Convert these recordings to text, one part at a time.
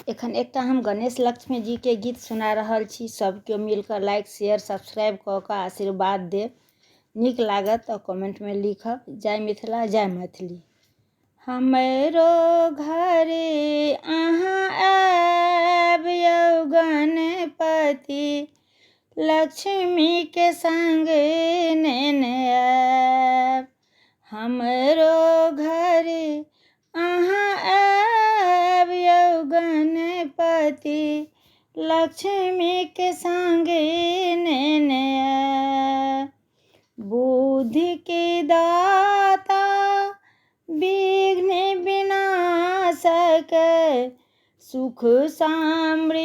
एखन एकटा हम गणेश लक्ष्मी जी के गीत सुना रहल छी। सब केओ मिलकर लाइक शेयर सब्सक्राइब कऽ कऽ आशीर्वाद देब। नीक लागत तऽ कमेंट में लिखब। जय मिथिला जय मैथिली। हमरो घरे अहाँ आयब यौ गणपति, लक्ष्मी के संग नेने आयब। हमरो घरे अहाँ आयब यौ गणपति, लक्ष्मी के संग नेने आयब। बुद्धि के दाता विघ्न विनाशक, सुख समृद्धि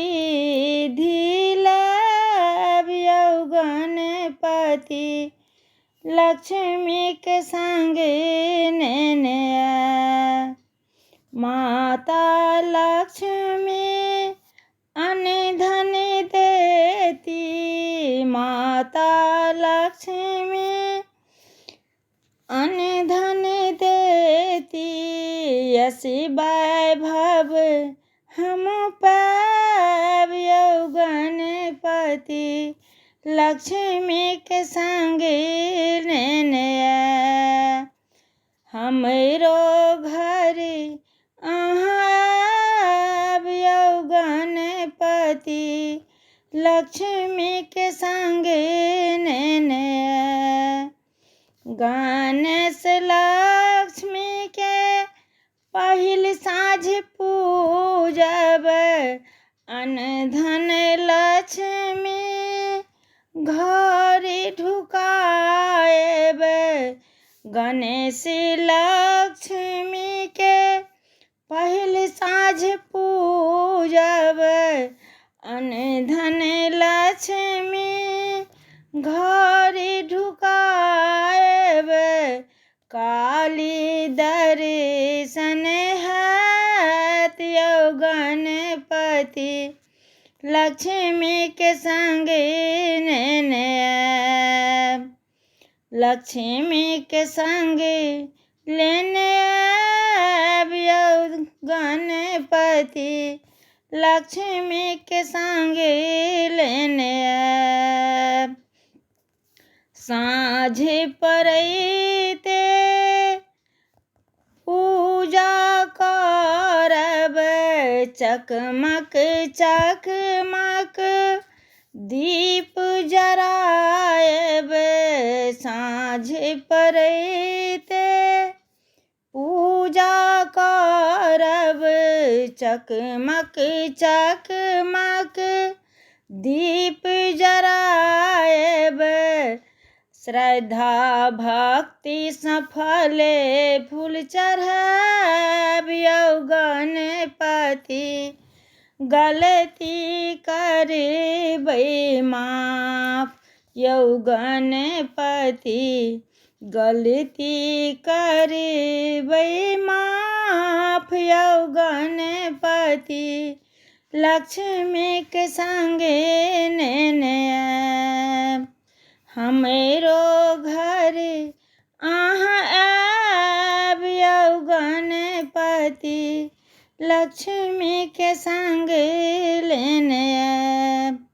लाभ यौ गणपति, लक्ष्मी के संग नेने आयब। माता लक्ष्मी अन्न धन देती, माता लक्ष्मी अन्न धन देती, यश वैभव हम पाब यौ गणपति, लक्ष्मी के संग नेने आयब। हमरो घरे अहाँ आयब यौ गणपति, लक्ष्मी के संग नेने आयब। गणेश लक्ष्मी के पहिल साँझ पूजब, अन्न धन लक्ष्मी घर ढुकाएब। गणेश लक्ष्मी के पहिल साँझ पूजब, अन्न धन लक्ष्मी घर ढुकाएब। काली दर्शन हैत यौ गणपति, लक्ष्मी के संग नेने आयब। लक्ष्मी के संग लेने आयब यौ गणपति, लक्ष्मी के संग लेने आयब। साँझ पड़ैते पूजा करब, चकमक चकमक दीप जरायब। साँझ पड़ैते पूजा करब, चकमक चकमक दीप जरायब। श्रद्धा भक्ति सँ फले फूल चढ़ायब यौ गणपति, गलती करबै माफ यौ गणपति, गलती करबै माफ यौ गणपति, लक्ष्मी के संग नेने आयब। हमरो घरे अहाँ आयब यौ गणपति, लक्ष्मी के संग लेने आयब।